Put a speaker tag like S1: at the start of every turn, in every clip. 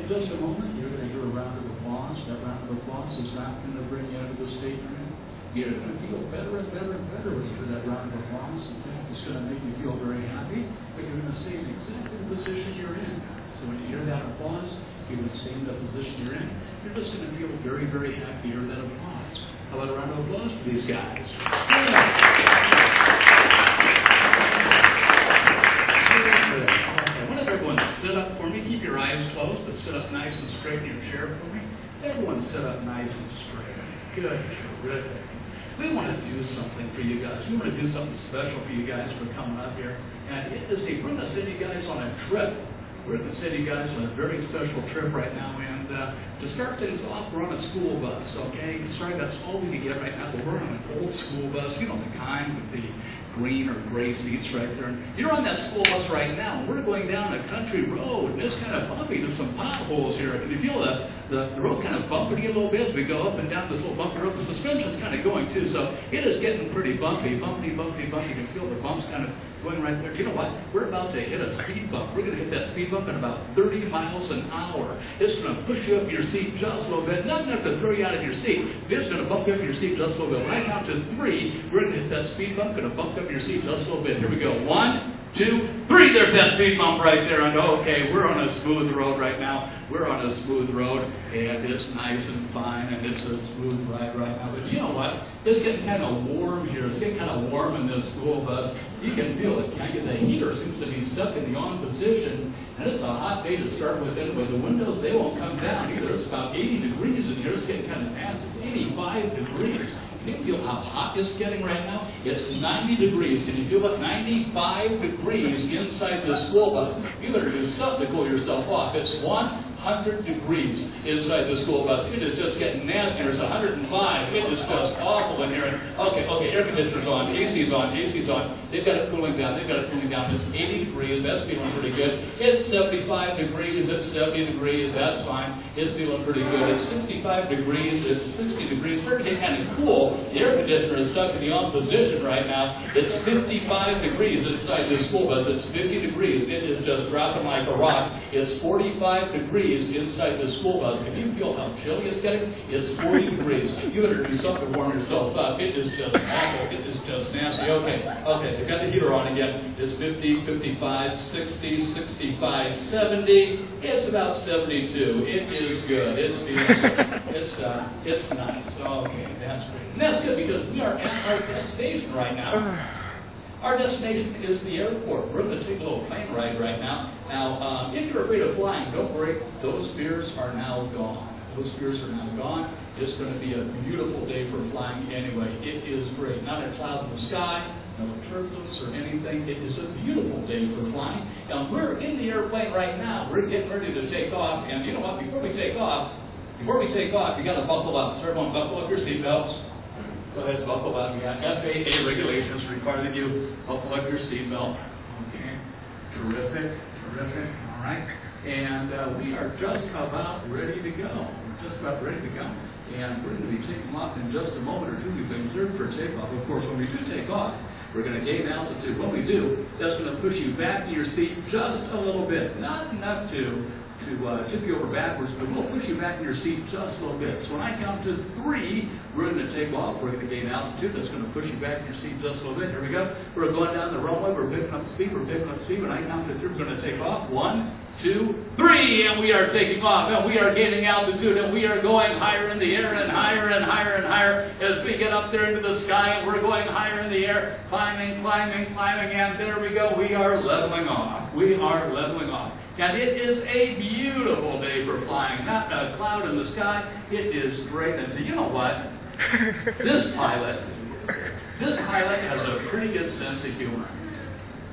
S1: in just a moment, you're going to hear a round of applause. That round of applause is not going to bring you into the state you're in. You're going to feel better and better and better when you hear that round of applause. In fact, it's going to make you feel very happy, but you're going to stay in exactly the position you're in. So when you hear that applause, you're going to stay in the position you're in. You're just going to feel very, very happy to hear that applause. How about a round of applause for these guys? Why don't everyone sit up for me? Keep your eyes closed, but sit up nice and straight in your chair for me. Everyone sit up nice and straight. Good, terrific. We want to do something for you guys. We want to do something special for you guys for coming up here. And it is we're going to send you guys on a trip. We're going to send you guys on a very special trip right now. And to start things off, we're on a school bus, okay? Sorry, that's all we can get right now, but we're on an old school bus, you know, the kind with the green or gray seats right there. And you're on that school bus right now. We're going down a country road, and it's kind of bumpy. There's some potholes here. Can you feel the road kind of bumping a little bit as we go up and down this little bumpy road? The suspension's kind of going too, so it is getting pretty bumpy. You can feel the bumps kind of going right there. You know what? We're about to hit a speed bump. We're going to hit that speed bump at about 30 miles an hour. It's going to push you up in your seat just a little bit. Not enough to throw you out of your seat. It's going to bump you up in your seat just a little bit. When I count to 3, we're going to hit that speed bump. Going to bump you up in your seat just a little bit. Here we go. 1, 2, 3. There's that speed bump right there. And okay, we're on a smooth road right now. We're on a smooth road, and it's nice and fine, and it's a smooth ride right now. But you know what? It's getting kind of warm here. It's getting kind of warm in this school bus. You can feel it. Kind of the heater seems to be stuck in the on position, and it's a hot day to start with. Anyway, the windows, they won't come down either. It's about 80 degrees in here. It's getting kind of nasty. It's 85 degrees. Can you feel how hot it's getting right now? It's 90 degrees. Can you feel it? 95 degrees inside the school bus. You better do something to cool yourself off. It's 100 degrees inside the school bus. It is just getting nasty. It's 105. It is just awful in here. Okay, air conditioner's on. AC's on. They've got it cooling down. It's 80 degrees. That's feeling pretty good. It's 75 degrees. It's 70 degrees. That's fine. It's feeling pretty good. It's 65 degrees. It's 60 degrees. It's starting to get kind of cool. The air conditioner is stuck in the on position right now. It's 55 degrees inside the school bus. It's 50 degrees. It is just dropping like a rock. It's 45 degrees inside the school bus. Can you feel how chilly it's getting? It's 40 degrees. You better do something to warm yourself up. It is just awful. It is just nasty. Okay, they've got the heater on again. It's 50, 55, 60, 65, 70. It's about 72. It is good. It's feeling good. It's nice. Okay, that's great. And that's good because we are at our destination right now. Our destination is the airport. We're going to take a little plane ride right now. Now, if you're afraid of flying, don't worry. Those fears are now gone. It's going to be a beautiful day for flying anyway. It is great. Not a cloud in the sky, no turbulence or anything. It is a beautiful day for flying. And we're in the airplane right now. We're getting ready to take off. And you know what? Before we take off, you got to buckle up. So everyone, buckle up your seatbelts. Go ahead, buckle up. You got FAA regulations require that you buckle up your seatbelt. Okay, terrific. All right, and we are just about ready to go. And we're going to be taking off in just a moment or two. We've been cleared for takeoff. Of course, when we do take off, we're going to gain altitude. When we do, that's going to push you back in your seat just a little bit. Not enough to tip you over backwards, but we'll push you back in your seat just a little bit. So when I count to 3, we're going to take off. We're going to gain altitude. That's going to push you back in your seat just a little bit. Here we go. We're going down the runway. We're picking up speed. When I count to 3, we're going to take off. 1, 2, 3, and we are taking off. And we are gaining altitude, and we are going higher in the air and higher and higher and higher as we get up there into the sky. And we're going higher in the air, climbing, and there we go. We are leveling off. And it is a beautiful day for flying. Not a cloud in the sky. It is great. And do you know what? This pilot has a pretty good sense of humor.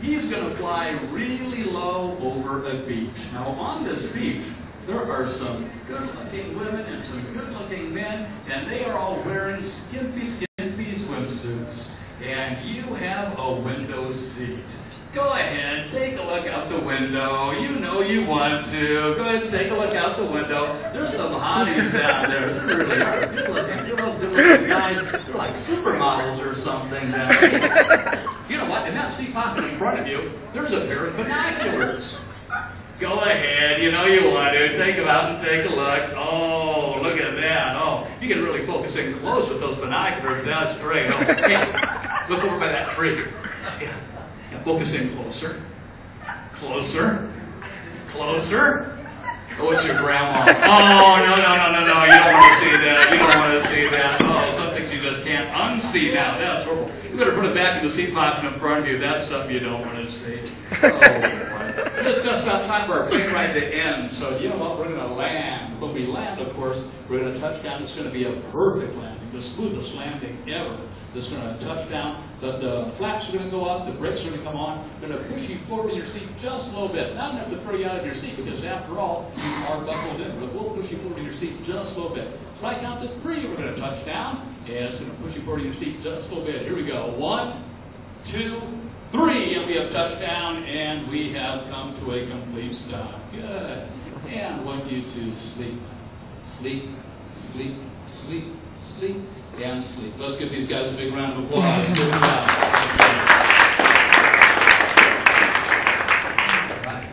S1: He's going to fly really low over a beach. Now, on this beach, there are some good-looking women and some good-looking men, and they are all wearing skimpy swimsuits. And you have a window seat. Go ahead, take a look out the window. You know you want to. Go ahead and take a look out the window. There's some hotties down there. There really are good looking. They're those good looking guys. They're like supermodels or something down there. You know what? In that seat pocket in front of you, there's a pair of binoculars. Go ahead, you know you want to. Take them out and take a look. Oh, look at that. Oh, you can really focus in close with those binoculars. That's great. Oh, hey, look over by that tree. Yeah. Focus in closer. Closer. Closer. Oh, it's your grandma. Oh, no. You don't want to see that. You don't want to see that. Oh, some things you just can't unsee now. That's horrible. You better put it back in the seat pocket in front of you. That's something you don't want to see. Oh, boy. It's just about time for our plane ride to end. So, you know what? We're going to land. When we land, of course, we're going to touch down. It's going to be a perfect landing, the smoothest landing ever. It's going to touch down. The flaps are going to go up. The brakes are going to come on. They're going to push you forward in your seat just a little bit. Not enough to throw you out of your seat because, after all, you are buckled in. But we'll push you forward in your seat just a little bit. So I count to 3. We're going to touch down. And it's going to push you forward in your seat just a little bit. Here we go. 1, 2, 3. And we have touched down. And we have come to a complete stop. Good. And I want you to sleep. Sleep. Sleep. Sleep. Sleep. And sleep. Let's give these guys a big round of applause. Good job. All right.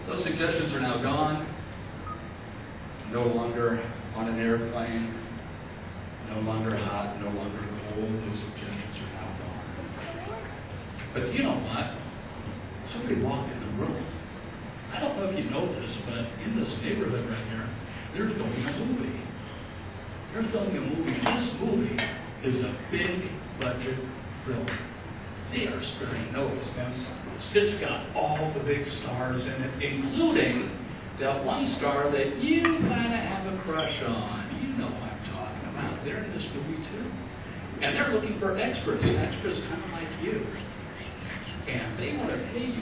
S1: Those suggestions are now gone. No longer on an airplane. No longer hot. No longer cold. Those suggestions are now gone. But you know what? Somebody walked in the room. I don't know if you know this, but in this neighborhood right here, they're filming a movie. They're filming a movie. This movie is a big budget thriller. They are sparing no expense on this. It's got all the big stars in it, including that one star that you kind of have a crush on. You know what I'm talking about. They're in this movie too. And they're looking for extras. Extras kind of like you. And they want to pay you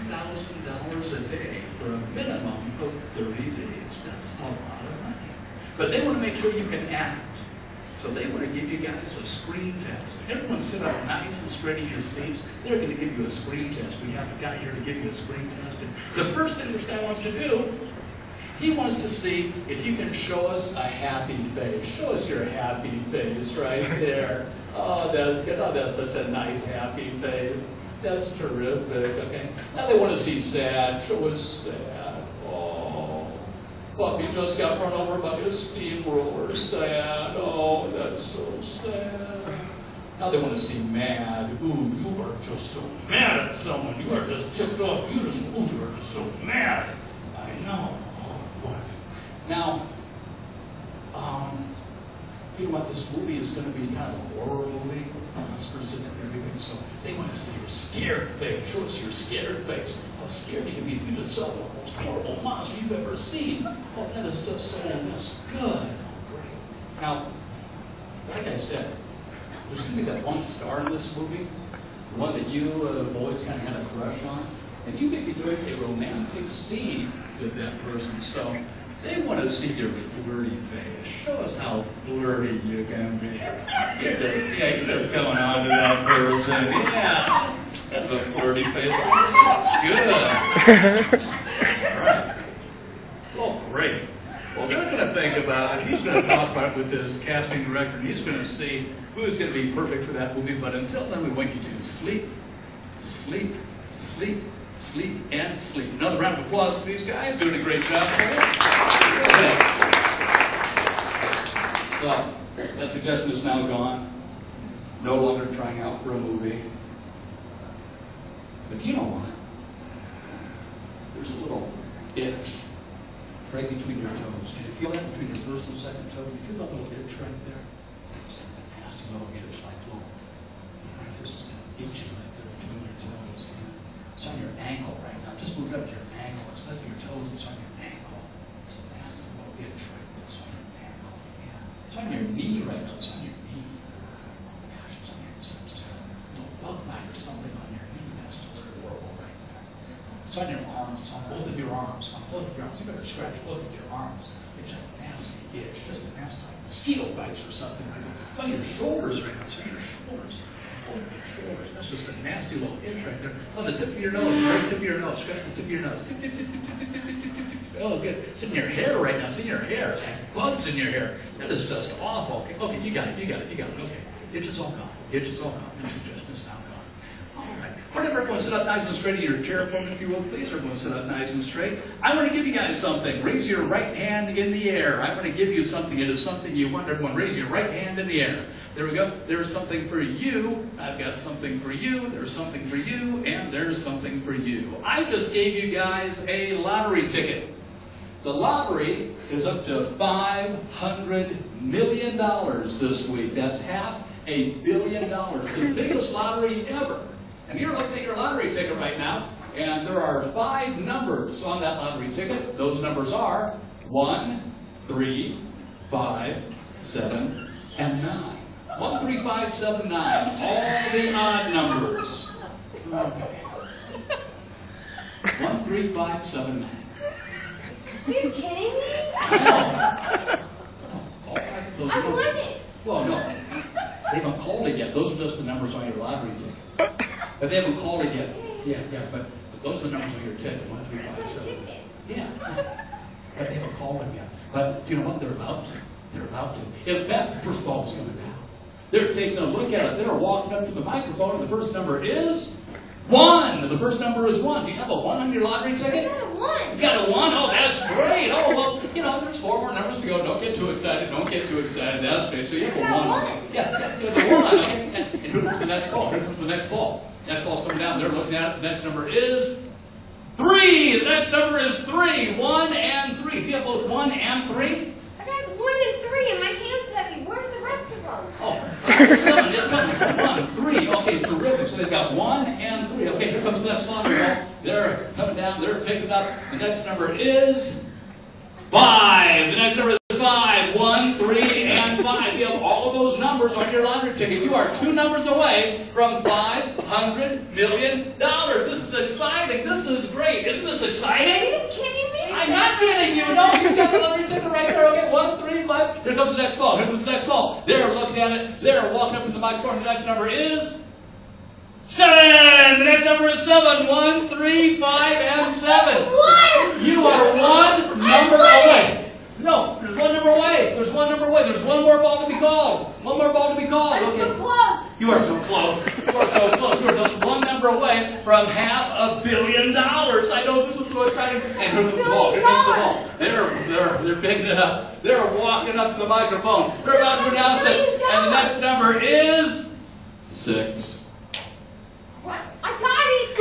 S1: $10,000 a day for a minimum of 30 days. That's a lot of money. But they want to make sure you can act. So they want to give you guys a screen test. Everyone sit up nice and straight in your seats. They're going to give you a screen test. We have a guy here to give you a screen test. And the first thing this guy wants to do, he wants to see if you can show us a happy face. Show us your happy face right there. Oh, that's good. Oh, that's such a nice happy face. That's terrific. Okay. Now they want to see sad. Show us sad. Oh. Puppy just got run over by a steamroller. Sad. Oh, that's so sad. Now they want to see mad. Ooh, you are just so mad at someone. You are just tipped off. You are just so mad. I know. Oh, what? Now, you know what? This movie is going to be kind of a horror movie. Monsters in it and everything. So they want to see your scared face. Show us your scared face. How scared you can be if you just saw the most horrible monster you've ever seen. Oh, that is just so that's good. Oh, great. Now, like I said, there's going to be that one star in this movie, the one that you have always kind of had a crush on, and you could be doing a romantic scene with that person. So they want to see your flirty face. Show us how flirty you can be. You're just going on to that person. Yeah. That's a flirty face. That's good. All right. Oh, great. Well, they're going to think about it. He's going to talk about it with his casting director, and he's going to see who's going to be perfect for that movie. But until then, we want you to sleep, sleep, sleep, sleep, and sleep. Another round of applause for these guys. Doing a great job for you. So, that suggestion is now gone. No longer trying out for a movie. But you know what? There's a little itch right between your toes. Can you feel that between your first and second toe? Can you feel that little itch right there? It's like a nasty little itch, like little. Right, this is kind of itchy right there between your toes. It's on your ankle right now. Just move up to your ankle. It's not your toes. It's on your ankle. It's a nasty little itch right there. It's on your ankle. Yeah. It's on your knee right now. It's on your knee. Oh gosh, it's on your. It's just a little bug bite or something on your knee. That's just horrible right there. It's on your arms, on both of your arms, on both of your arms. You better scratch both of your arms. It's a nasty itch, just a nasty mosquito bites or something. It's on your shoulders right now. It's on your shoulders. Both of your shoulders. That's just a nasty little itch right there. On the tip of your nose, right tip of your nose. Scratch the tip of your nose. Tip, tip, tip, tip, tip, tip, tip, tip, tip, tip. Oh, good. It's in your hair right now. It's in your hair. It's like bugs in your hair. That is just awful. Okay, you got it. Okay. Itch is all gone. Itch is all gone. Your suggestion is now gone. All right. Everyone sit up nice and straight in your chair for me, if you will, please. Everyone sit up nice and straight. I want to give you guys something. Raise your right hand in the air. I want to give you something. It is something you want. Everyone raise your right hand in the air. There we go. There's something for you. I've got something for you. There's something for you. And there's something for you. I just gave you guys a lottery ticket. The lottery is up to $500 million this week. That's $500 million. The biggest lottery ever. And you're looking at your lottery ticket right now, and there are 5 numbers on that lottery ticket. Those numbers are 1, 3, 5, 7, and 9. 1, 3, 5, 7, 9. All the odd numbers. Okay. 1, 3, 5, 7, 9.
S2: Are you kidding me?
S1: No.
S2: I won it.
S1: Well, no. They haven't called it yet. Those are just the numbers on your lottery ticket. But they haven't called it yet. Yeah, but those are the numbers on your ticket. 1, 3, 5, 7. Yeah. But they haven't called it yet. But you know what? They're about to. They're about to. In fact, the first ball is coming down. They're taking a look at it. They're walking up to the microphone, and the first number is 1. The first number is 1. Do you have a 1 on your lottery ticket?
S2: I got a 1.
S1: You got a 1? Oh, that's great. Oh, well, you know, there's 4 more numbers to go. Don't get too excited. Don't get too excited. That's great. So you have a 1. Yeah, you have a 1. Okay. And here comes the next ball. Here comes the next ball. Next ball's coming down. They're looking at it. The next number is 3. The next number is 3. 1 and 3. Do you have both 1 and 3?
S2: I got 1 and 3, and my hand's heavy. Where's the rest of them?
S1: Oh, it's coming. 1, 3. Okay, terrific. So they've got 1 and 3. Okay, here comes the next lottery ball. They're coming down. They're picking up. The next number is 5. The next number is 5. 1, 3, and 5. You have all of those numbers on your lottery ticket. You are 2 numbers away from $500 million. This is exciting. This is great. Isn't this exciting?
S2: Are you kidding me?
S1: I'm not kidding you. No, you've got the lottery ticket right there. Okay, 1, 3, 5. Here comes the next ball. Here comes the next ball. They're looking at it. They're walking up to the microphone. The next number is 7. The next number is 7. 1, 3, 5, and 7.
S2: What?
S1: You are 1 number away. No, there's 1 number away. There's 1 number away. There's 1 more ball to be called. 1 more ball to be called.
S2: I'm
S1: Okay.
S2: so close.
S1: You are so close. You are so close. You are just 1 number away from $500 million. I know this is so exciting. And here comes the ball. Here comes the ball. They're picking it up. They're walking up to the microphone. They're about to announce it. And the next number is 6.
S2: What? I got it.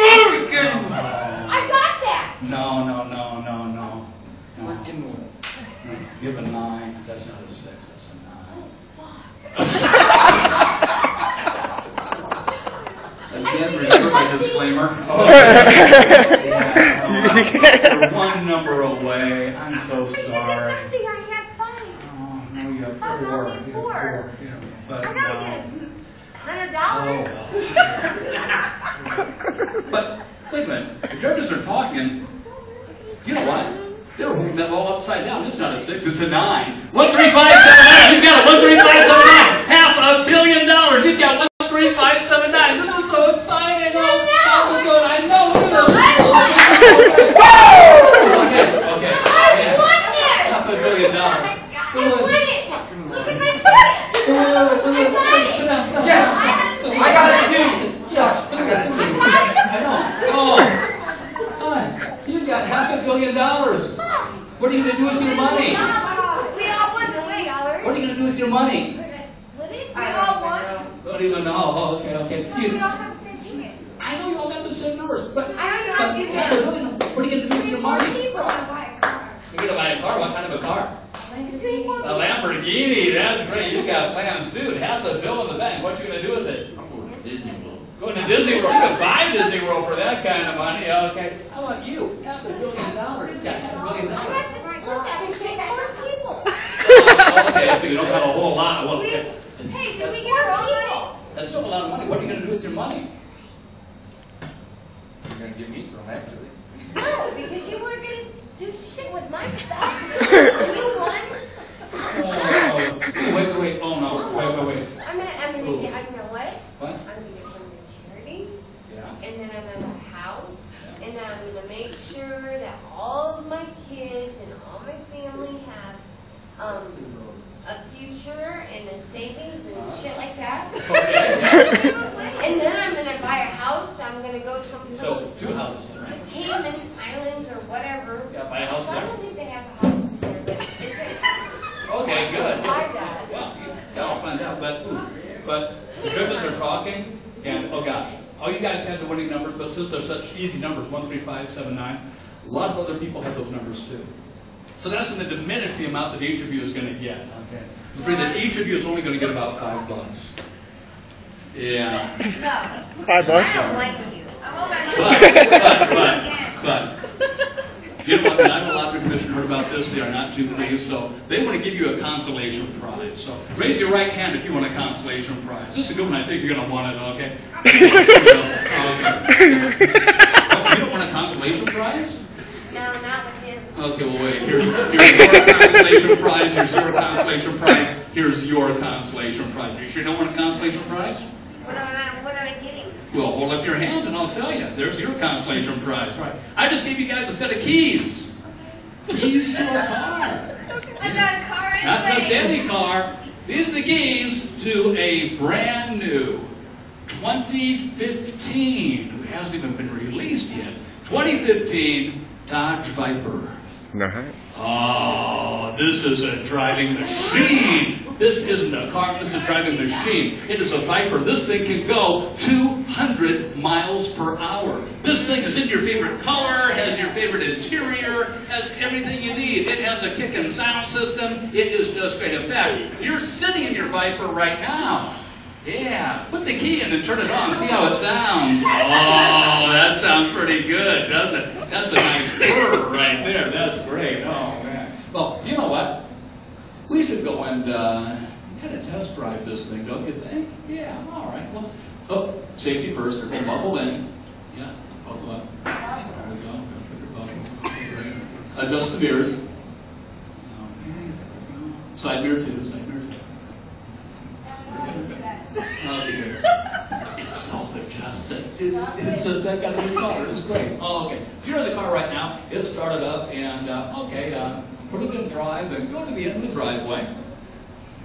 S2: I got that.
S1: No. Give a 9. That's not a 6. That's a 9. Again, reserve my disclaimer. You're 1 number away. I'm so sorry.
S2: I had 5.
S1: Oh, no, you have 4.
S2: I got
S1: You have 4. You know, but,
S2: I gotta get $100.
S1: But wait a minute. The judges are talking. You know what? They're holding that ball upside down. It's not a 6, it's a 9. 1, 3, 5, 7, 9. You've got it. 1, 3, 5, 7, 9. $500 million. You've got 1, 3, 5, 7, 9. This is so exciting. I know. Look at this. Okay.
S2: I won it.
S1: $500 million.
S2: I won it. Look at my ticket. I got it.
S1: Sit down.
S3: I got it too.
S1: I know. Oh, you've got $500 million. What are you going to do with your money?
S2: We all won the way, Albert.
S1: What are you going to do with your money?
S2: We're going to split it. We all won.
S1: Don't even know. Oh, okay.
S2: We all have the same ticket.
S1: I know you all got the same numbers, but
S2: I don't know.
S1: what are you going to do with your money?
S2: People want to buy a car.
S1: You're going to buy a car? What kind of a car?
S2: People.
S1: A Lamborghini. That's great. You've got plans, dude. Have the bill in the bank. What you going to do with it?
S3: I'm going to Disney World.
S1: Going to Disney World. You can buy Disney World for that kind of money. Okay. How about you? $500 million. You've got $500 million.
S2: I have to split that. We take 4 people.
S1: Okay, so you don't have a whole lot. Well, okay.
S2: Hey, did we get our own people?
S1: That's still a lot of money. What are you going to do with your money?
S3: You're going to give me some, actually.
S2: No, because you weren't going to do shit with my stuff. You won.
S1: Oh, wait. Oh, no. Wait.
S2: I'm gonna get, you know what?
S1: What?
S2: I'm gonna give some to charity.
S1: Yeah.
S2: And then I'm gonna have a house.
S1: Yeah.
S2: And then I'm gonna make sure that all of my kids and all my family have a future and a savings and shit like that.
S1: Okay.
S2: And then I'm gonna buy a house. I'm gonna go So,
S1: So 2 houses then, right?
S2: Cayman Islands or whatever.
S1: Yeah, buy a house
S2: I
S1: there.
S2: don't think they have a house there, but is it?
S1: Okay, good.
S2: Why that?
S1: Well, yeah, I'll find out. But the judges are talking, and oh gosh, all you guys have the winning numbers, but since they're such easy numbers, 1, 3, 5, 7, 9, a lot of other people have those numbers too. So that's going to diminish the amount that each of you is going to get. Okay. I'm afraid that each of you is only going to get about $5. Yeah.
S2: No.
S4: $5?
S2: I don't like you.
S1: But, you know what, I know a lot of your commission heard about this, they are not too pleased, so they want to give you a consolation prize. So raise your right hand if you want a consolation prize. This is a good one, I think you're going to want it, okay? Okay. You don't want a consolation prize?
S2: No, not with him.
S1: Okay, well wait, here's your consolation prize, here's your consolation prize, here's your consolation prize. You sure you don't want a consolation prize?
S2: What am I getting?
S1: Well, hold up your hand and I'll tell you. There's your consolation prize. Right. I just gave you guys a set of keys. Keys to a car.
S2: I'm not a car anyway.
S1: Not just any car. These are the keys to a brand new 2015, who hasn't even been released yet, 2015 Dodge Viper.
S4: Nice.
S1: Oh, this is a driving machine. This isn't a car, this is a driving machine. It is a Viper. This thing can go 200 miles per hour. This thing is in your favorite color, has your favorite interior, has everything you need. It has a kick-and sound system. It is just great. In fact, you're sitting in your Viper right now. Yeah, put the key in and turn it on. See how it sounds. Oh, that sounds pretty good, doesn't it? That's a nice purr right there. That's great. Oh, man. Well, you know what? We should go and kind of test drive this thing, don't you think? Yeah, all right. Well, oh, safety first. We'll bubble in. Yeah, bubble up. There we go. Put your bubble. Adjust the mirrors. Okay. Side mirror too. Side mirror too. Okay, good. It's self-adjusted. It's just that kind of car. It's great. Oh, okay. So you're in the car right now. It started up, and put it in drive and go to the end of the driveway.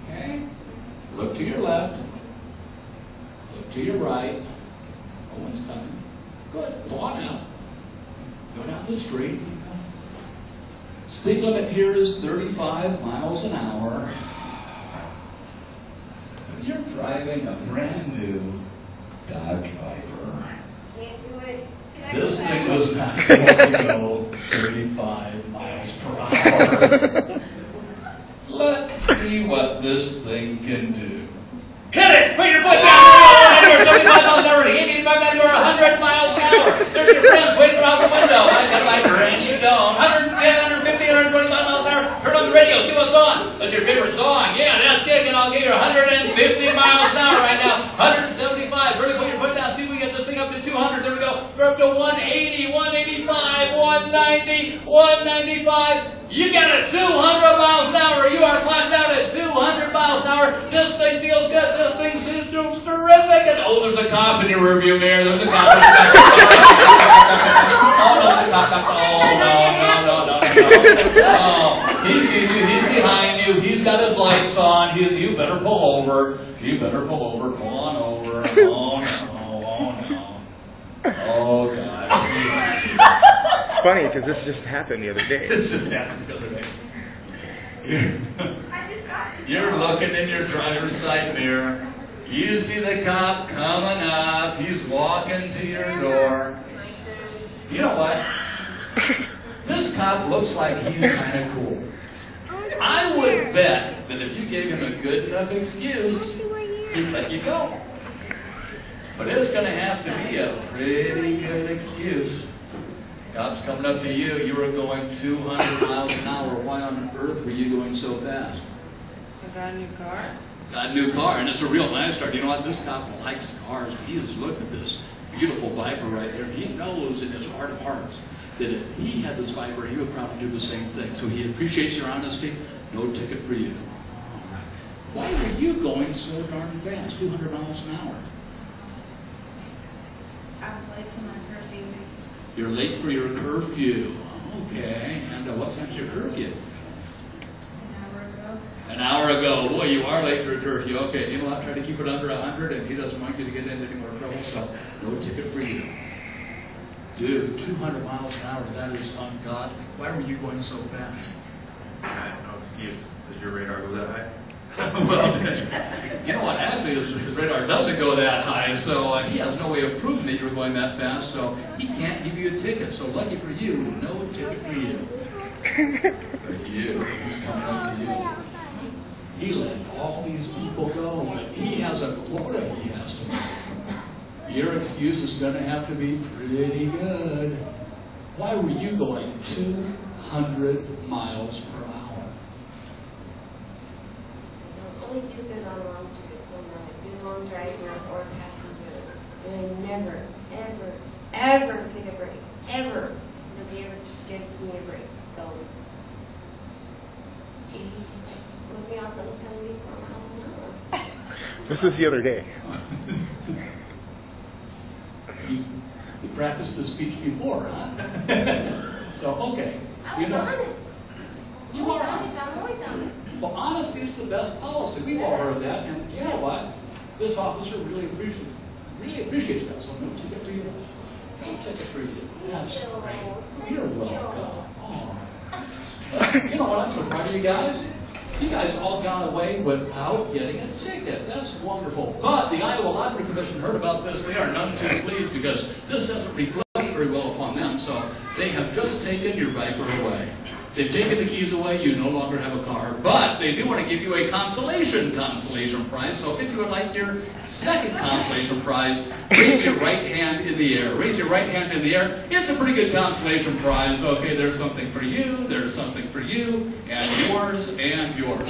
S1: Okay. Look to your left. Look to your right. Oh, one's coming. Good. Go on now. Go down the street. Speed limit here is 35 miles an hour. You're driving a brand new Dodge Viper.
S2: Can't do it.
S1: This thing was not going to go 35 miles per hour. Let's see what this thing can do. Hit it! Put your foot down! You're 75 miles an hour, 85 miles an hour, 100 miles an hour. There's your friends waiting out the window. I've got a Viper and you don't. 110, 150, 125 miles an hour. Turn on the radio, see what's on. That's your favorite song. Yeah, that's kicking. I'll give you 150 miles an hour right now. 175. Really put your foot down. See if we get this thing up to 200. There we go. We're up to 180, 185, 190, 195. You got it 200 miles an hour. You are clapped out at 200 miles an hour. This thing feels good. This thing seems terrific. And oh, there's a cop in your rearview mirror. There's a cop. Oh, no, there's a cop. Oh, no. Oh, he sees you. He's behind you. He's got his lights on. You better pull over. You better pull over. Pull on over. Oh, no. Oh, gosh.
S4: It's funny because this just happened the other day.
S1: This just happened the other day. You're looking in your driver's side mirror. You see the cop coming up. He's walking to your door. You know what? This cop looks like he's kind of cool. I would bet that if you gave him a good enough excuse, he'd let you go. But it's going to have to be a pretty good excuse. Cop's coming up to you. You were going 200 miles an hour. Why on earth were you going so fast?
S5: I got a new car.
S1: Got a new car, and it's a real nice car. You know what? This cop likes cars. He has looked at this beautiful Viper right there. He knows in his heart of hearts that if he had this Viper, he would probably do the same thing. So he appreciates your honesty. No ticket for you. All right. Why are you going so darn fast, 200 miles an hour?
S5: I'm late for my curfew.
S1: You're late for your curfew. Okay. And what time's your curfew? An hour ago. Boy, you are late for a curfew. Okay, you know what? Try to keep it under 100, and he doesn't want you to get into any more trouble, so no ticket for you. Dude, 200 miles an hour, that is ungodly. Why were you going so fast?
S3: I have no excuse. Does your radar go that high?
S1: Well, you know what? Actually, his radar doesn't go that high, so he has no way of proving that you were going that fast, so he can't give you a ticket. So lucky for you, no ticket for you. But you, he's coming up to you. He let all these people go, but he has a quota he has to make. Your excuse is going to have to be pretty good. Why were you going 200 miles per hour?
S2: I only do good on long trips. I'm not a good long driver or passenger. And I never, ever, ever get a break. Ever. Nobody ever gives me a break. So, let me off those 74 miles an hour.
S4: This was the other day.
S1: You practiced the speech before, huh? So, okay.
S2: I'm honest.
S1: You are
S2: honest. I'm always honest.
S1: Well, honesty is the best policy. We've all heard that, and you know what? This officer really appreciates that. So no ticket for you. No ticket for you. That's great. You're welcome. Oh. You know what? I'm so proud of you guys. You guys all got away without getting a ticket. That's wonderful. But the Iowa Lottery Commission heard about this. They are none too pleased because this doesn't reflect very well upon them. So they have just taken your Viper away. They've taken the keys away. You no longer have a car. But they do want to give you a consolation prize. So if you would like your second consolation prize, raise your right hand in the air. Raise your right hand in the air. It's a pretty good consolation prize. Okay, there's something for you. There's something for you. And yours and yours.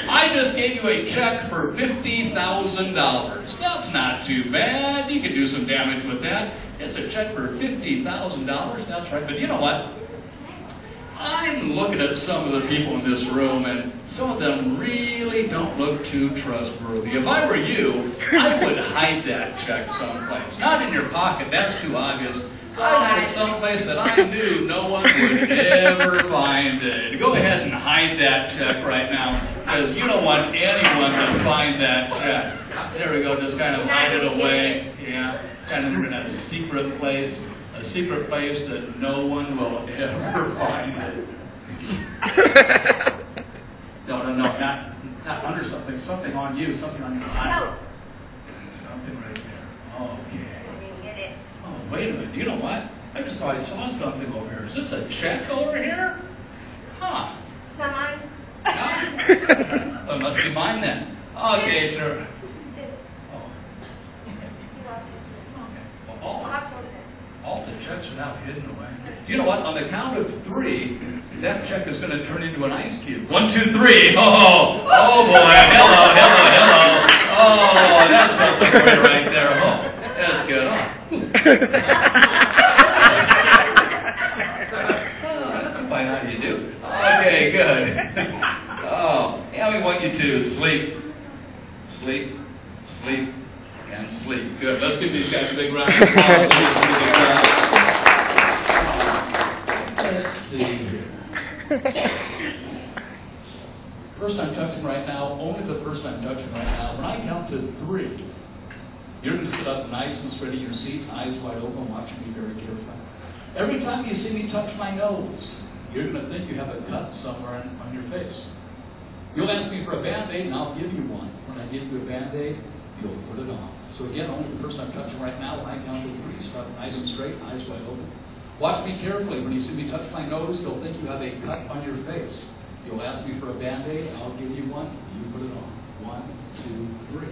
S1: I just gave you a check for $50,000. That's not too bad. You can do some damage with that. It's a check for $50,000. That's right. But you know what? I'm looking at some of the people in this room, and some of them really don't look too trustworthy. If I were you, I would hide that check someplace. Not in your pocket, that's too obvious. I'd hide it someplace that I knew no one would ever find it. Go ahead and hide that check right now, because you don't want anyone to find that check. There we go, just kind of hide it away. Yeah, kind of in a secret place. A secret place that no one will ever find it. No, not under something. Something on you. Something on your eye. Something right there. Okay.
S2: I didn't get it.
S1: Oh, wait a minute. You know what? I just thought I saw something over here. Is this a check over here? Huh.
S2: Not mine.
S1: No? Well, it must be mine then. Okay, sure. All the checks are now hidden away. You know what? On the count of 3, that check is going to turn into an ice cube. 1, 2, 3. Oh boy. Hello. Oh, that's something for you right there. Oh, that's good. Oh, that's fine. How do you do? Okay, good. Oh, yeah, we want you to sleep, and sleep. Good. Let's give these guys a big round of applause. Let's see here. Person I'm touching right now, only the person I'm touching right now. When I count to 3, you're going to sit up nice and straight in your seat, eyes wide open, watching me very carefully. Every time you see me touch my nose, you're going to think you have a cut somewhere on your face. You'll ask me for a Band-Aid, and I'll give you one. When I give you a Band-Aid, you'll put it on. So again, only the person I'm touching right now, when I count to 3, sit up nice and straight, eyes wide open. Watch me carefully. When you see me touch my nose, you'll think you have a cut on your face. You'll ask me for a Band-Aid, I'll give you one, you put it on. 1, 2,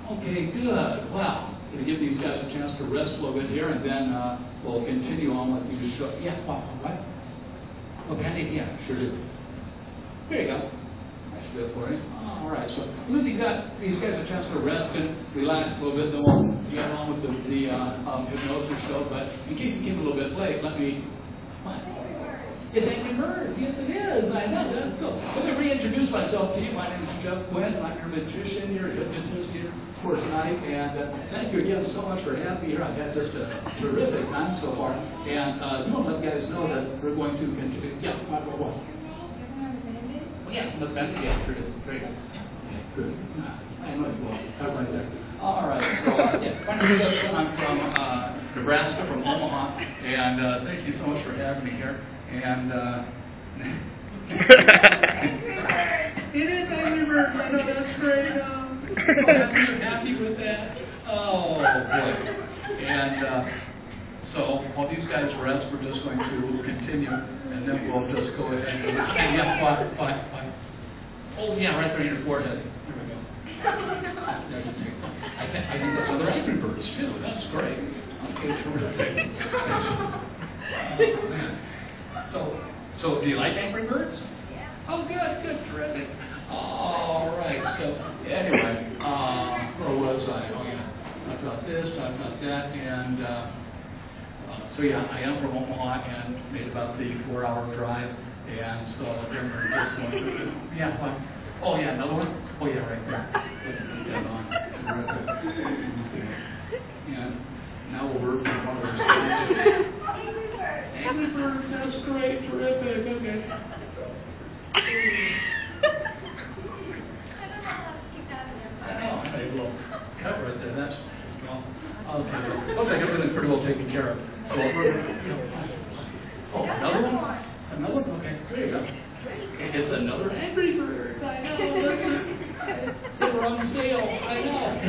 S1: 3. Okay, good. Wow. I'm going to give these guys a chance to rest a little bit here, and then we'll continue on with these shows. Yeah, wow, right? Oh, Band-Aid, yeah, sure do. Here you go. Good for you. All right, so we'll give these guys a chance to rest and relax a little bit, then we'll get on with the hypnosis show. But in case you came a little bit late, let me. What? It's Angry Birds. Yes, it is. I know. That's cool. Let me reintroduce myself to you. My name is Jeff Quinn. I'm your magician, your hypnotist here for tonight. And thank you again so much for having me here. I've had just a terrific time so far. And we want to let you guys know that we're going to continue. Yeah, what? Yeah, look back. Yeah, great. Yeah, good. I know it well. Right there. All right. So, my name is Jeff. I'm from Nebraska, from Omaha, and thank you so much for having me here. And it is Angry Birds. I know, that's great. I'm happy with that. Oh boy. And so while these guys rest, we're just going to continue, and then we'll just go ahead and yeah, fine. Oh yeah, right there in your forehead. There we go. I think that's other Angry Birds too. That's great. Okay, terrific. Oh man. So do you like Angry Birds? Yeah. Oh, good, terrific. All right. So anyway, where was I? Oh yeah, talked about this, talked about that, and so yeah, I am from Omaha and made about the 4-hour drive, and so we're just going to, yeah, what? Oh yeah, another one? Oh yeah, right there. Put that on. Terrific. And now we're working on one of those dancers. Angry Birds, that's great, terrific, okay. I know, okay, well, cut right there, that's, well, okay. Looks like everything's pretty well taken care of. So oh, another one? Another one? Okay, there you go. It's another Angry Birds, I know, they were on sale, I know.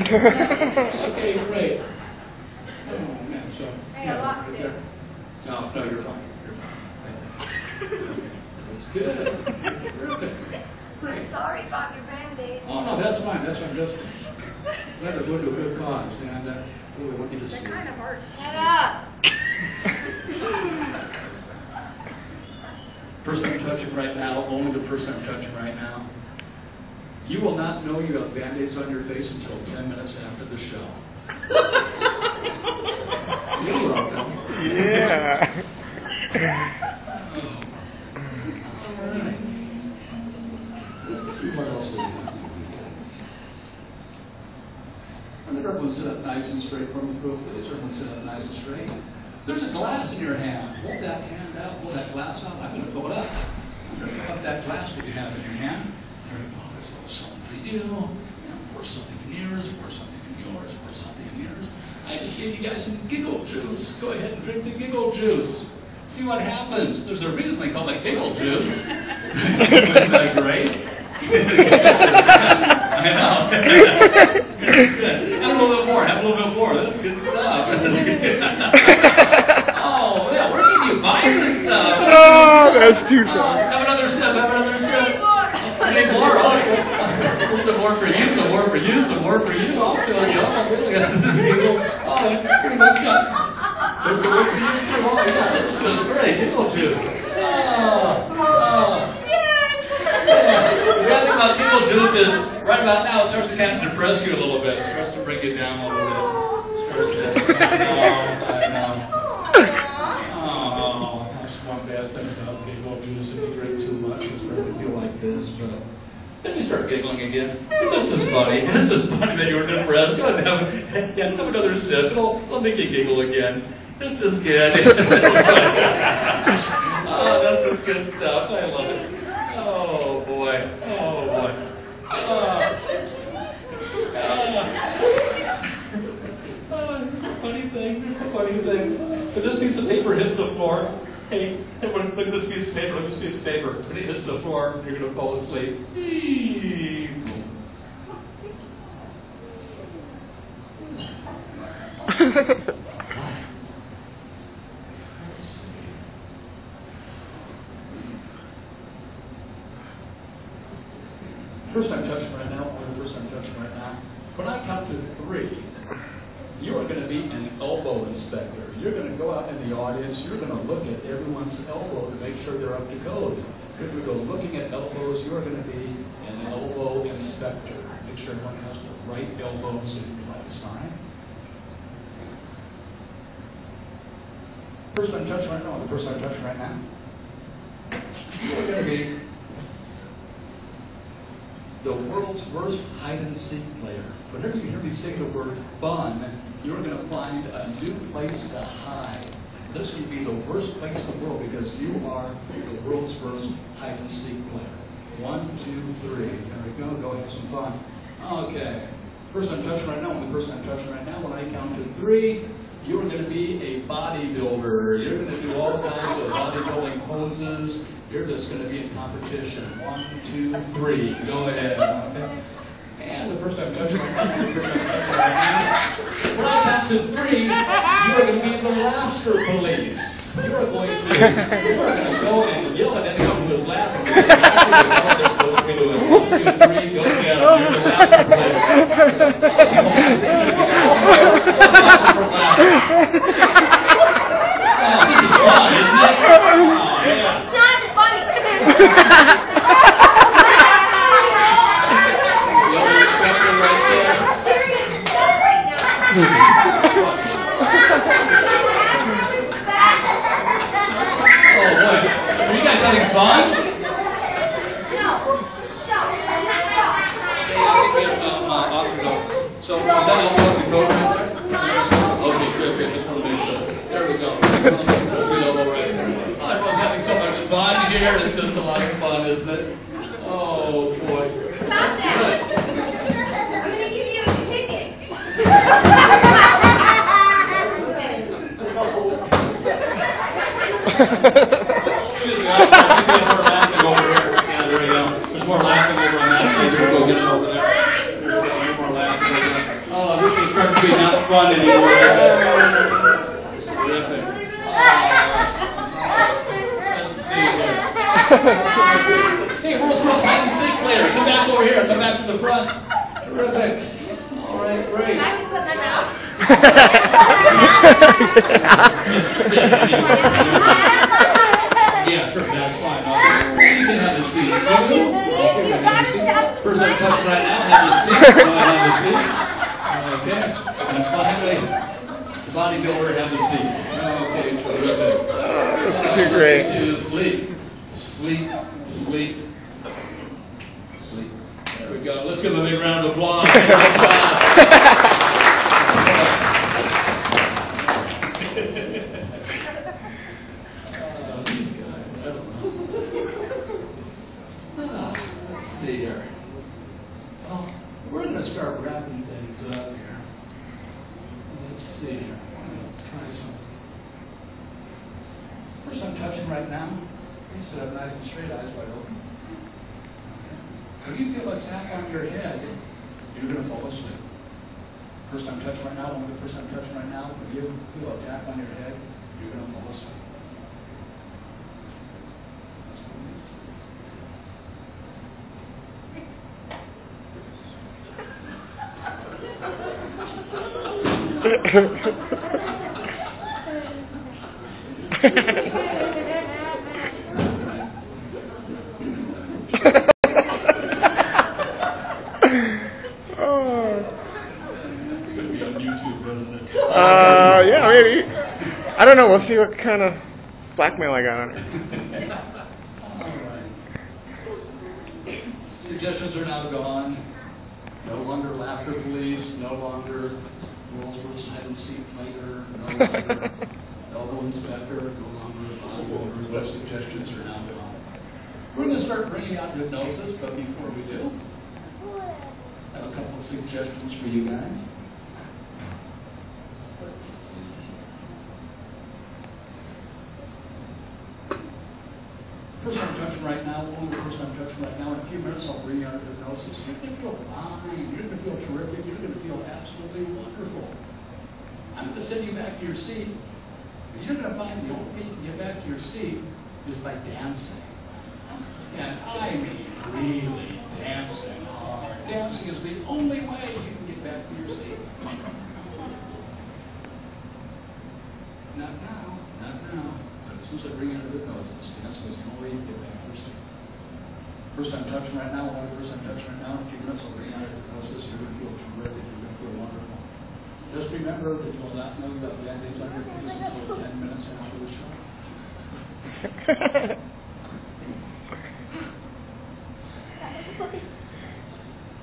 S1: Okay, great. Oh man, so.
S2: Hey, I lost it.
S1: No, you're fine. You're fine. That's good. Terrific. Great.
S2: Sorry about your Band-Aid.
S1: Oh no, that's fine. That's fine. Just let it go to a good cause, and we want you to see.
S2: That kind of hurts. Shut up.
S1: Person I'm touching right now, only the person I'm touching right now. You will not know you have Band-Aids on your face until 10 minutes after the show. You're welcome.
S4: Yeah.
S1: All right. Let's see what else we have. I think everyone sit up nice and straight from the group. Please, everyone sit up nice and straight. There's a glass in your hand. Hold that hand out. Hold that glass out. I'm going to fill it up. I'm going to fill up that glass that you have in your hand. There we go. There's a little something for you. And pour something in yours. Pour something in yours. Pour something in yours. I just gave you guys some giggle juice. Go ahead and drink the giggle juice. See what happens. There's a reason they call it giggle juice. Isn't that great? I know. Have a little bit more. Have a little bit more. That's good stuff. Oh, yeah. Where did you buy this stuff?
S4: Oh, that's too funny.
S1: Have another sip. Have another sip. Need more. Oh, some more for you. Some more for you. Some more for you. I'll fill you up. Oh, here we go, Chuck. There's some more for you too. Oh, yeah. This is just great. Giggle juice. Yeah. The bad thing about giggle juice is right about now it starts to kind of depress you a little bit. It starts to bring you down a little bit. I know. Oh, that's one bad thing about giggle juice. If you drink too much, you start to feel like this. But then you start giggling again. It's just funny. It's just funny that you were depressed. Go ahead and have another sip. It'll make you giggle again. It's just good. Oh, that's just good stuff. I love it. Oh boy. Oh boy. Funny thing. If this piece of paper hits the floor, hey, look at this piece of paper. Look at this piece of paper. When it hits the floor, you're going to fall asleep. First I'm touching right now, or the first I'm touching right now. When I count to 3, you are going to be an elbow inspector. You're going to go out in the audience. You're going to look at everyone's elbow to make sure they're up to code. If we go looking at elbows, you're going to be an elbow inspector. Make sure everyone has the right elbows in the right sign. First I'm touching right now, or the first I'm touching right now. You are going to be the world's worst hide-and-seek player. Whenever you hear me say the word fun, you're going to find a new place to hide. This would be the worst place in the world because you are the world's worst hide-and-seek player. 1, 2, 3. There we go. Go have some fun. Okay. First I'm touching right now. The person I'm touching right now, when I count to 3, You are going to be a bodybuilder. You're going to do all kinds of bodybuilding poses. You're just going to be in competition. 1, 2, 3. Go ahead. Okay. And the first I'm touching right now, the first I'm touching right now. When I count to 3, you are going to be the laughter police. You are going to go and yell at anyone who is laughing. You're supposed to be doing 1, 2, 3, go together. You're the laughter police. Oh, this is fun, isn't it? Oh, yeah.
S2: It's not funny.
S1: Oh boy. Are you guys having fun? So, is that all what we go right there? Okay, good. Just want to make sure. There we go. That's good elbow right there. Oh, everyone's having so much fun here. It's just a lot of fun, isn't it? Oh, boy. That's good.
S2: I'm going to give you a ticket.
S1: Excuse me, I think there's more laughing over here. Yeah, there we go. There's more laughing over on that side. Here we go, get it over there. There we go, more laughing over there. Oh, this is starting to be not fun anymore. Terrific. Let's see here. Hey, who's supposed to hide and seek players? Come back over here. Come back to the front. Terrific. All right, great.
S2: I can put my mouth.
S1: Yeah, sure, that's fine. Okay. You can have a seat. First I'm touching right now, have a seat. Go ahead, have a seat. Okay. And finally, the bodybuilder, have a seat. Okay, terrific.
S4: This is too great.
S1: To sleep. Sleep, sleep, sleep. There we go. Let's give them a big round of applause. These guys, I don't know. Let's see here. Well, we're going to start wrapping things up here. Let's see here. I'm going to try some. First I'm touching right now. You sit up nice and straight, eyes wide open. When you feel a tap on your head, you're going to fall asleep. First I'm touching right now, the first I'm touching right now, when you feel a tap on your head, you're going to fall asleep. It's going to be on YouTube, isn't it?
S4: Yeah, maybe. I don't know. We'll see what kind of blackmail I got on it.
S1: All right. Suggestions are now gone. No longer laughter police, no longer world's worst hide and seek player, no longer elbow inspector, no longer bodybuilders. Those suggestions are now gone. We're going to start bringing out hypnosis, but before we do, I have a couple of suggestions for you guys. Let's see. Person I'm touching right now, only the person I'm touching right now. In a few minutes, I'll bring you out of hypnosis. You're going to feel fine. You're going to feel terrific. You're going to feel absolutely wonderful. I'm going to send you back to your seat. And you're going to find the only way you can get back to your seat is by dancing. And I mean really dancing hard. Dancing is the only way you can get back to your seat. Not now. Not now. But as soon as I bring you out of hypnosis, dancing is the only way you can get back to your seat. First I'm touching right now, only first I'm touching right now. In a few minutes I'll bring you out of hypnosis. You're going to feel terrific. You're going to feel wonderful. Just remember that you will not know you have band-aids on your face until 10 minutes after the show.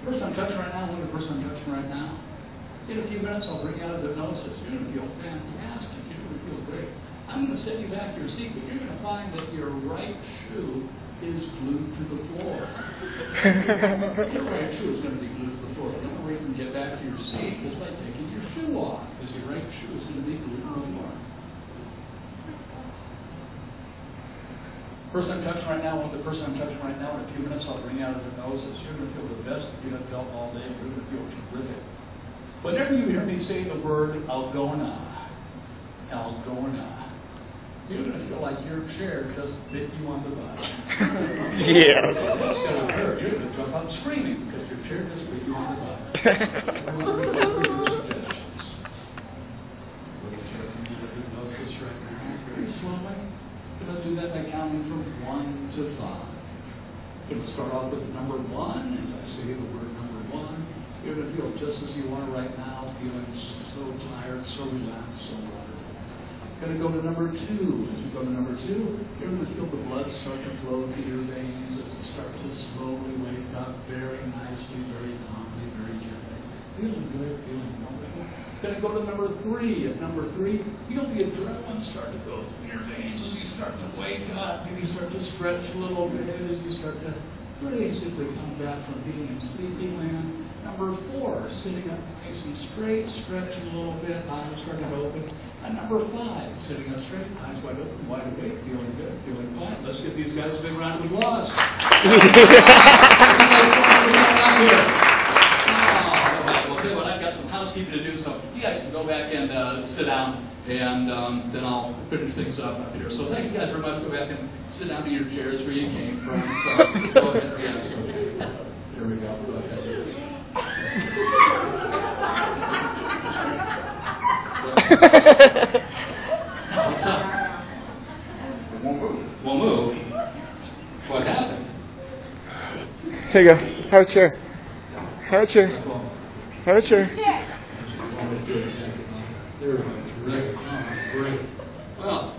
S1: First I'm touching right now, only the person I'm touching right now. In a few minutes I'll bring you out of hypnosis. You're going to feel fantastic. You're going to feel great. I'm going to send you back to your seat, but you're going to find that your right shoe is is glued to the floor. Your right shoe is going to be glued to the floor. The only way you can get back to your seat is by taking your shoe off, because your right shoe is going to be glued to the floor. Person I'm touching right now, the person I'm touching right now, in a few minutes I'll bring out of the nose. You're going to feel the best you have felt all day. You're going to feel terrific. Whenever you hear me say the word Algona, you're going to feel like your chair just bit you on the butt.
S4: Yes.
S1: That's going to hurt. You're going to jump up screaming because your chair just bit you on the butt. Suggestions. Hypnosis right now. Very slowly. We're going to do that by counting from 1 to 5. We're going to start off with number 1. As I say the word number 1, you're going to feel just as you are right now, feeling so tired, so relaxed, so wonderful. Going to go to number 2. As we go to number 2, you're going to feel the blood start to flow through your veins as you start to slowly wake up very nicely, very calmly, very gently. Feeling good, feeling wonderful. Going to go to number 3. At number 3, you'll feel the adrenaline start to go through your veins as you start to wake up. Maybe start to stretch a little bit as you start to basically come back from being in sleepy land. Number 4, sitting up nice and straight, stretching a little bit, eyes starting to open. And number 5, sitting up straight, eyes wide open, wide awake, feeling good, feeling fine. Let's give these guys a big round of applause. Well, tell you what, I've got some housekeeping to do, so you guys can go back and sit down, and then I'll finish things up here. So thank you guys very much. Go back and sit down in your chairs where you came from. So go ahead. Yes, okay. There we go. Go ahead. What's up? It won't move. Won't move? What happened?
S4: Here you go. Have a chair. Have a chair. Have a chair.
S1: Great. Well,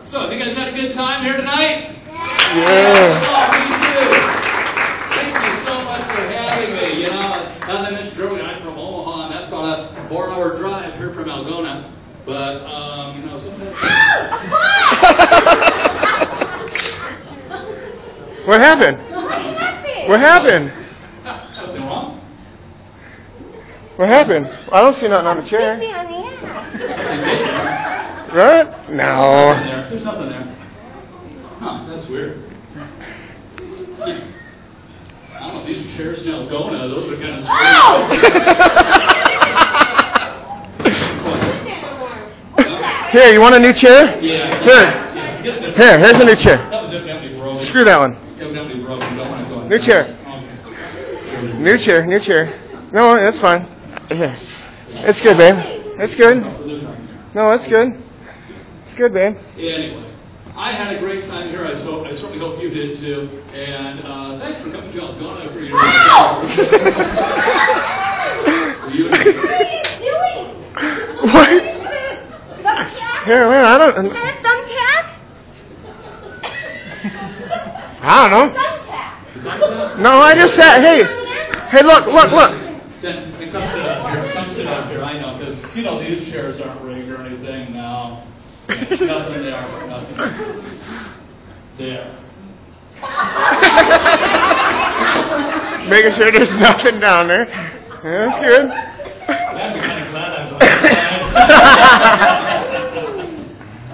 S1: so have you guys had a good time here tonight?
S4: Yeah.
S1: Oh, me too. Thank you so much for having me. You know, as I mentioned earlier, I'm from Omaha, and that's about a 4-hour drive here from Algona. But, you know, sometimes...
S4: What happened? What happened?
S1: Something wrong?
S4: What happened? I don't see nothing on the chair.
S2: Hit me on the ass.
S1: Something big there.
S4: Right? No.
S1: There's nothing there. Huh, that's weird. I don't know if these chairs in Algona, those are kind of
S4: Here, you want a new chair?
S1: Yeah.
S4: Here, here's a new chair.
S1: That was evidently broken.
S4: Screw that one.
S1: Evidently broken. Don't want to go in.
S4: New chair.
S1: Okay.
S4: New chair, new chair. No, that's fine. Here. It's good, babe. It's good. No, it's good. It's good, babe.
S1: Anyway, I had a great time here. I certainly hope you did too. And thanks for coming to Algona for your
S2: What are you doing?
S4: What? Here, wait, I don't.
S2: Is that a thumbtack?
S4: I don't know.
S2: Thumbtack.
S4: No, I just said, hey, look.
S1: Then come sit up here. Come sit up here. I know, because you know these chairs aren't rigged or anything now. There's nothing there. Nothing there.
S4: Making sure there's nothing down there. Yeah, that's good.
S1: I'm actually kind of glad I was on this side.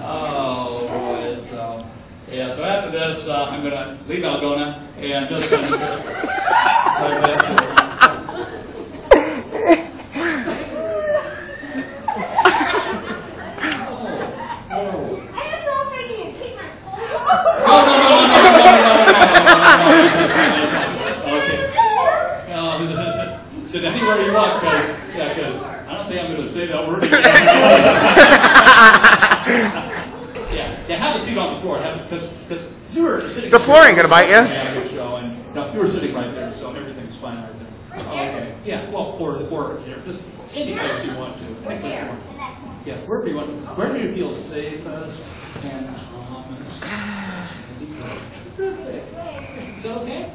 S1: Oh boy, so yeah. So after this, I'm gonna leave Algona and just right back to sit anywhere you want, because I don't think I'm going to say that word again. yeah, have a seat on the floor, because you were sitting.
S4: The floor ain't going to bite you.
S1: Yeah, good show, and you were sitting right there, so everything's fine right there. Okay, yeah, well, or here, just any place you want to. Any place you want. Yeah, wherever you want. Wherever you feel safest and calmest. Is that okay?